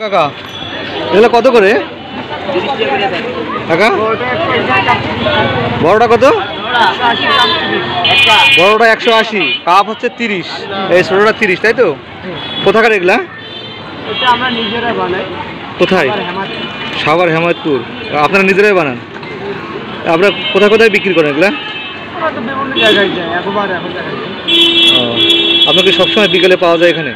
কাকা এগুলো কত করে কাকা? বড়টা কত? বড়টা 180, কাপ হচ্ছে 30, এই ছোটটা 30, তাই তো? কোথাকার এগুলা? আমরা নিজেরাই বানাই। কোথায়? সাভার হেমায়তপুর। আপনারা নিজেরাই বানান? আপনারা কোথায় কোথায় বিক্রি করেন এগুলা? বিভিন্ন জায়গায় যায়, একবার এখন জায়গায় আপনাকে সবসময় বিকেলে পাওয়া যায় এখানে?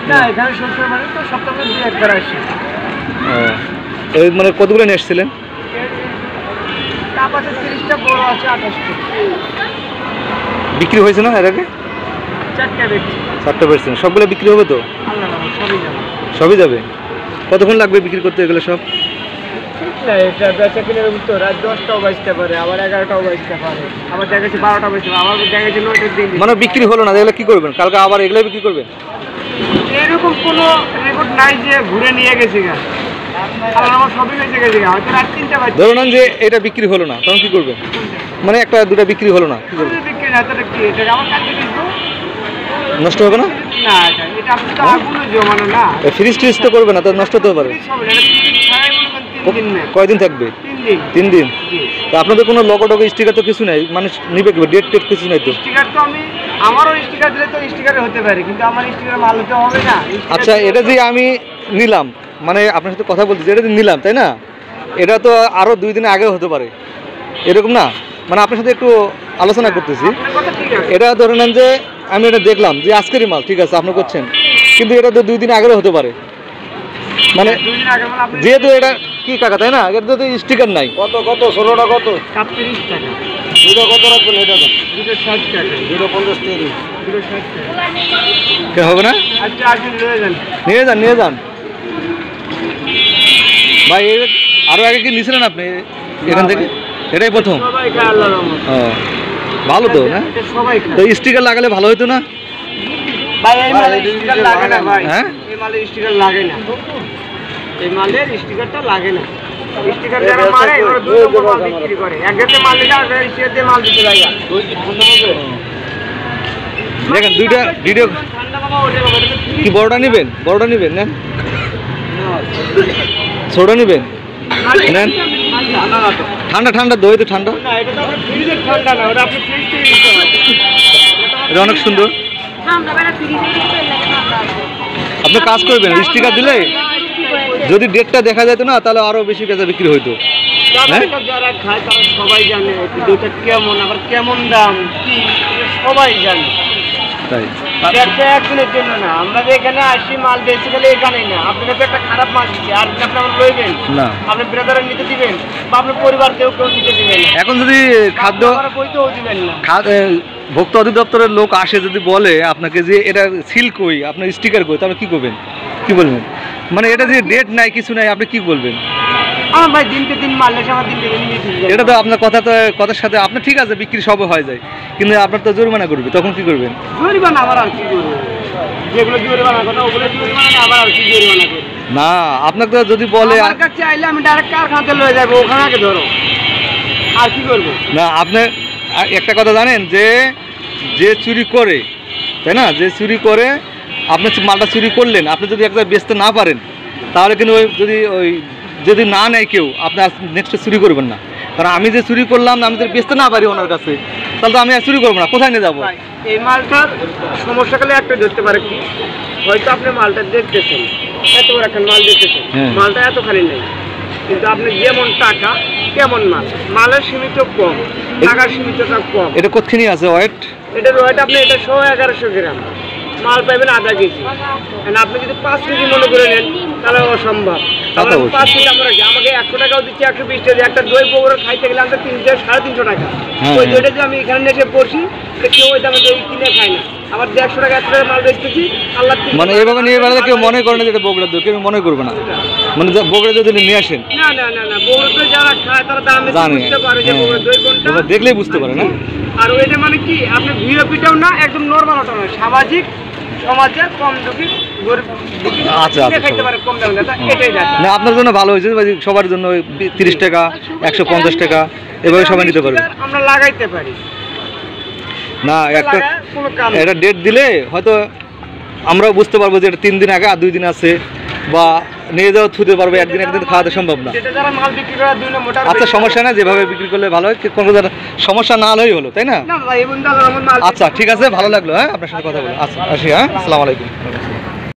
না, এখানে সবসময় মানে তো সপ্তাহে 2-1 বার আসি। এই মানে কতগুলো নিয়ে এসেছিলেন? কাপ আছে 30টা, বড় আছে 28টা। বিক্রি হয়েছে না এর আগে? 4টা বেচছি। 4টা বেচছেন, সবগুলো বিক্রি হবে তো? আল্লাহ সবই যাবে। সবই যাবে? কতক্ষণ লাগবে বিক্রি করতে এগুলো সব? ঠিক না, এটা বেচা কিনের তো রাত 10টাও বাজতে পারে, আবার 11টাও বাজতে পারে, আবার দেখা যাচ্ছে 12টা বাজতে পারে, আবার দেখা যাচ্ছে 9টার দিন। মানে বিক্রি হলো না, এগুলো কি করবেন? কালকে আবার এগুলো বিক্রি করবেন? এরকম কোনো রেকর্ড নাই যে ঘুরে নিয়ে গেছি গা। আমার সবই বেঁচে গেছে গা, হয়তো রাত 3টা বাজে। ধরুন যে এটা বিক্রি হলো না, তখন কি করবেন? মানে একটা দুটা বিক্রি হলো না, কি করবেন? বিক্রি না, তাহলে কি এটা আমার কাছে বেচবো? নষ্ট হবে না? না, এটা আপনি তো আগুনে জমানো না। ফ্রিজ ট্রিজ তো করবে না, তো নষ্ট হতে পারে। কয়দিন থাকবে? 3 দিন। তা আপনাদের কোনো লগো টগো স্টিকার তো কিছু নাই, মানুষ নিবে কি? ডেট টেট কিছু নাই তো? স্টিকার তো আমারও স্টিকার দিলে তো স্টিকারে হতে পারে, কিন্তু আমার স্টিকার মাল হতে হবে না। আচ্ছা, এটা যে আমি নিলাম, মানে আপনার সাথে কথা বলতেছি, এটা যে নিলাম, তাই না? এটা তো আরও 2 দিন আগেও হতে পারে, এরকম না? মানে আপনার সাথে একটু আলোচনা করতেছি। এটা ধরে নেন যে আমি এটা দেখলাম যে আজকেরই মাল, ঠিক আছে, আপনি করছেন, কিন্তু এটা তো 2 দিন আগেও হতে পারে। মানে যেহেতু এটা কি কাকা, তাই না? এটা তো স্টিকার নাই। কত 16টা কত? 30 টাকা। দুটো কত রাখবেন? এটা তো 260 টাকা। 250 টাকা। 260 টাকা। কে হবে না? আচ্ছা, আসুন নিয়ে যান ভাই। আরো আগে কি নিয়েছিলেন আপনি এখান থেকে? এটাই প্রথম? সবাই খায় আল্লাহর রহমতে। ভালো তো না? সবাই খায়। তো স্টিকার লাগালে ভালো হতো না ভাই? এই মালের স্টিকার লাগে না ভাই। হ্যাঁ, এই মালের স্টিকার লাগে না। এই মালের স্টিকারটা লাগে না। স্টিকার যারা মারে ওরা 2 নম্বর মাল বিক্রি করে। এক গাতে মাল দিলে আর স্টিকার দিয়ে মাল দিতে লাগে। দেখেন দুইটা ভিডিও। কি বড়টা নেবেন? বড়টা নেবেন না? ছোটটা নেবেন? নেন। ঠান্ডা ঠান্ডা দই তো ঠান্ডা। না, এটা তো আপনার ফ্রিজের ঠান্ডা না, ওটা আপনি ফ্রিজ থেকে নিতে হবে। এটা অনেক সুন্দর। আপনি কাজ করবেন, স্টিকার দিলে যদি ডেটটা দেখা যেত না, তাহলে আরো বেশি বেচা বিক্রি হইতো। যারা খায় তারা সবাই জানে দুধটা কেমন, আবার কেমন দাম কি সবাই জানে। তাই ব্যবসা একদিনের জন্য না, আমরা যে এখানে আসি মাল বেশি গেলে এখানেই না, আপনি কাছে একটা খারাপ মাল দিচ্ছি, আর আপনি আমার লইবেন না, আপনি ব্রাদারে নিতে দিবেন বা আপনার পরিবার কেউ নিতে দিবেন না। এখন যদি খাদ্য বইতেও দিবেন না। ভোক্তা অধিদপ্তরের লোক আসে যদি বলে আপনাকে যে এটা সিল কই, আপনার স্টিকার কই, তাহলে কি করবেন? কি বলবেন? মানে এটা যে ডেট নাই, কিছু নাই, আপনি কি বলবেন? আমার ভাই দিনকে দিন মারলে আমার দিনকে দিন নিয়ে এটা তো আপনার কথার সাথে আপনার ঠিক আছে, বিক্রি সব হয়ে যায়, কিন্তু আপনার তো জরিমানা করবে, তখন কি করবেন? জরিমানা আবার আর কি করবো? যেগুলো জরিমানা কথা ওগুলো জরিমানা না, আবার আর কি জরিমানা করবো? না, আপনাকে যদি বলে আমার কাছে চাইলে আমি ডাইরেক্ট কারখানাতে লয়ে যাবো, ওখানে আগে ধরো, আর কি করবো? না, আপনি একটা কথা জানেন যে চুরি করে, তাই না, যে চুরি করে, আপনি মালটা চুরি করলেন, আপনি যদি একটা বেচতে না পারেন, তাহলে কিন্তু যদি না নেয় কেউ, আপনি নেক্সটে চুরি করবেন না। কারণ আমি যে চুরি করলাম, আমি যদি বেচতে না পারি ওনার কাছে, তাহলে তো আমি আর চুরি করবো না, কোথায় নিয়ে যাবো? এই মালটার সমস্যা গেলে একটা ধরতে পারে কি, হয়তো আপনি মালটা দেখতেছেন, এত বড় একটা মাল দেখতেছেন, মালটা এতখানি নেই, কিন্তু আপনি যেমন টাকা কেমন মাল, মালের সীমিত কম, টাকার সীমিতটা কম। এটা কোথায় আছে ওয়েট? এটার ওয়েট আপনি এটা 1100 গ্রাম মাল পাইবেন, আধা কেজি। আপনি যদি 5 কেজি মনে করে নেন তাহলে অসম্ভব। 5 কেজি আমরা আমাকে 100 টাকাও দিচ্ছি, 120 টাকা। একটা দই পকোড়া খাইতে গেলে আমরা 300-350 টাকা। ওই দইটা যে আমি এখানে এসে পড়ছি, কেউ ওই দামে দই কিনে খায় না। আবার 150 টাকা 100 টাকা মাল বেচতেছি, আল্লাহ মানে এইভাবে নিয়ে বেড়ালে কেউ মনে করে না যেটা বগুড়ার দই, কেউ মনে করবে না। মানে বগুড়া যদি নিয়ে আসেন, না না না না, বগুড়া যারা খায় তারা দামে বুঝতে পারে যে বগুড়া দই কোনটা, দেখলেই বুঝতে পারে না। আর ওইটা মানে কি, আপনি ভিওপিটাও না, একদম নরমাল ওটা না, সামাজিক সমাজের কম দুঃখী গরিব খাইতে পারে কম দামে, এটাই না। আপনার জন্য ভালো হয়েছে, সবার জন্য 30 টাকা 150 টাকা এভাবে সবাই নিতে পারবে। আমরা লাগাইতে পারি না, একটা ডেট দিলে হয়তো আমরাও বুঝতে পারবো যে এটা 3 দিন আগে আর 2 দিন আছে, বা নিয়ে যাওয়া থুতে পারবে, একদিন খাওয়াতে সম্ভব না। যেটা যারা মাল বিক্রি করে 2 নম্বর আচ্ছা সমস্যা না, যেভাবে বিক্রি করলে ভালো হয়, কোনো সমস্যা না হলেই হলো, তাই না? না ভাই, এই বন্ধু আমার মাল আচ্ছা ঠিক আছে, ভালো লাগলো হ্যাঁ আপনার সাথে কথা বলে। আচ্ছা আসি, হ্যাঁ আসসালামু আলাইকুম।